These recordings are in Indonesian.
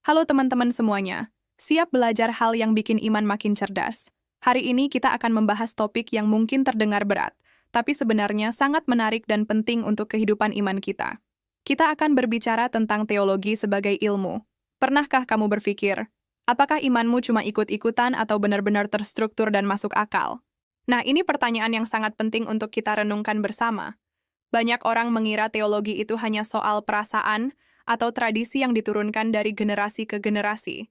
Halo teman-teman semuanya, siap belajar hal yang bikin iman makin cerdas? Hari ini kita akan membahas topik yang mungkin terdengar berat, tapi sebenarnya sangat menarik dan penting untuk kehidupan iman kita. Kita akan berbicara tentang teologi sebagai ilmu. Pernahkah kamu berpikir, apakah imanmu cuma ikut-ikutan atau benar-benar terstruktur dan masuk akal? Nah, ini pertanyaan yang sangat penting untuk kita renungkan bersama. Banyak orang mengira teologi itu hanya soal perasaan atau tradisi yang diturunkan dari generasi ke generasi.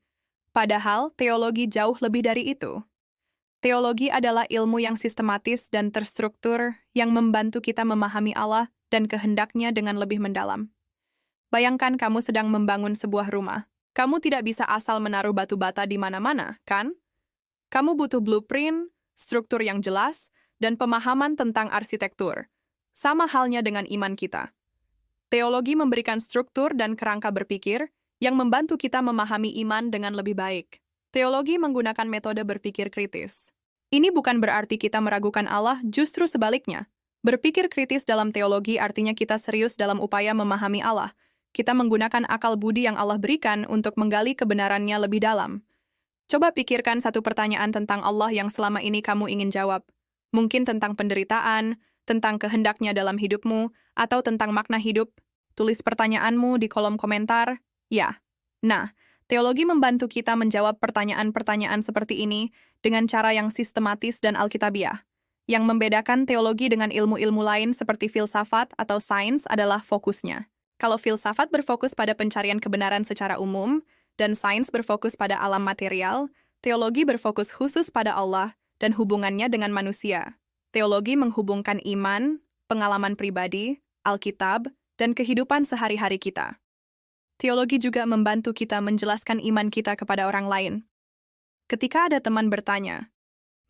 Padahal, teologi jauh lebih dari itu. Teologi adalah ilmu yang sistematis dan terstruktur yang membantu kita memahami Allah dan kehendaknya dengan lebih mendalam. Bayangkan kamu sedang membangun sebuah rumah. Kamu tidak bisa asal menaruh batu bata di mana-mana, kan? Kamu butuh blueprint, struktur yang jelas, dan pemahaman tentang arsitektur. Sama halnya dengan iman kita. Teologi memberikan struktur dan kerangka berpikir yang membantu kita memahami iman dengan lebih baik. Teologi menggunakan metode berpikir kritis. Ini bukan berarti kita meragukan Allah, justru sebaliknya. Berpikir kritis dalam teologi artinya kita serius dalam upaya memahami Allah. Kita menggunakan akal budi yang Allah berikan untuk menggali kebenarannya lebih dalam. Coba pikirkan satu pertanyaan tentang Allah yang selama ini kamu ingin jawab. Mungkin tentang penderitaan, tentang kehendaknya dalam hidupmu, atau tentang makna hidup. Tulis pertanyaanmu di kolom komentar. Ya. Nah, teologi membantu kita menjawab pertanyaan-pertanyaan seperti ini dengan cara yang sistematis dan alkitabiah. Yang membedakan teologi dengan ilmu-ilmu lain seperti filsafat atau sains adalah fokusnya. Kalau filsafat berfokus pada pencarian kebenaran secara umum, dan sains berfokus pada alam material, teologi berfokus khusus pada Allah dan hubungannya dengan manusia. Teologi menghubungkan iman, pengalaman pribadi, Alkitab, dan kehidupan sehari-hari kita. Teologi juga membantu kita menjelaskan iman kita kepada orang lain. Ketika ada teman bertanya,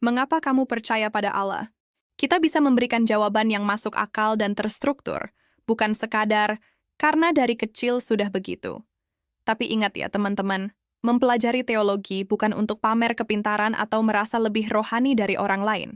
"Mengapa kamu percaya pada Allah?" Kita bisa memberikan jawaban yang masuk akal dan terstruktur, bukan sekadar "karena dari kecil sudah begitu." Tapi ingat ya teman-teman, mempelajari teologi bukan untuk pamer kepintaran atau merasa lebih rohani dari orang lain.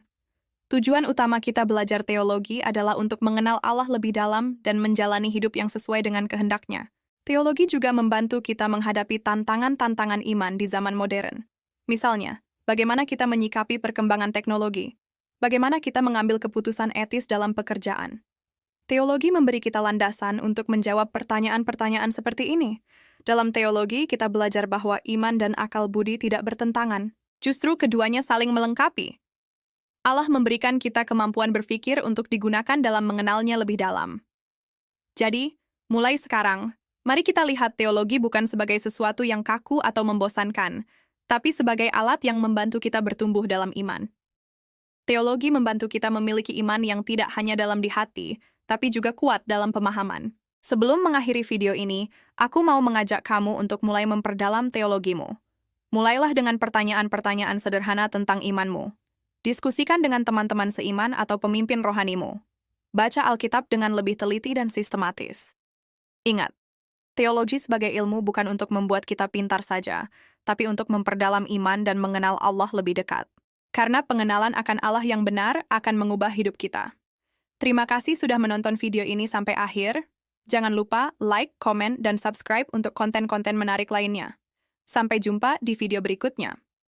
Tujuan utama kita belajar teologi adalah untuk mengenal Allah lebih dalam dan menjalani hidup yang sesuai dengan kehendaknya. Teologi juga membantu kita menghadapi tantangan-tantangan iman di zaman modern. Misalnya, bagaimana kita menyikapi perkembangan teknologi? Bagaimana kita mengambil keputusan etis dalam pekerjaan? Teologi memberi kita landasan untuk menjawab pertanyaan-pertanyaan seperti ini. Dalam teologi, kita belajar bahwa iman dan akal budi tidak bertentangan. Justru keduanya saling melengkapi. Allah memberikan kita kemampuan berpikir untuk digunakan dalam mengenalnya lebih dalam. Jadi, mulai sekarang, mari kita lihat teologi bukan sebagai sesuatu yang kaku atau membosankan, tapi sebagai alat yang membantu kita bertumbuh dalam iman. Teologi membantu kita memiliki iman yang tidak hanya dalam di hati, tapi juga kuat dalam pemahaman. Sebelum mengakhiri video ini, aku mau mengajak kamu untuk mulai memperdalam teologimu. Mulailah dengan pertanyaan-pertanyaan sederhana tentang imanmu. Diskusikan dengan teman-teman seiman atau pemimpin rohanimu. Baca Alkitab dengan lebih teliti dan sistematis. Ingat, teologi sebagai ilmu bukan untuk membuat kita pintar saja, tapi untuk memperdalam iman dan mengenal Allah lebih dekat. Karena pengenalan akan Allah yang benar akan mengubah hidup kita. Terima kasih sudah menonton video ini sampai akhir. Jangan lupa like, komen, dan subscribe untuk konten-konten menarik lainnya. Sampai jumpa di video berikutnya.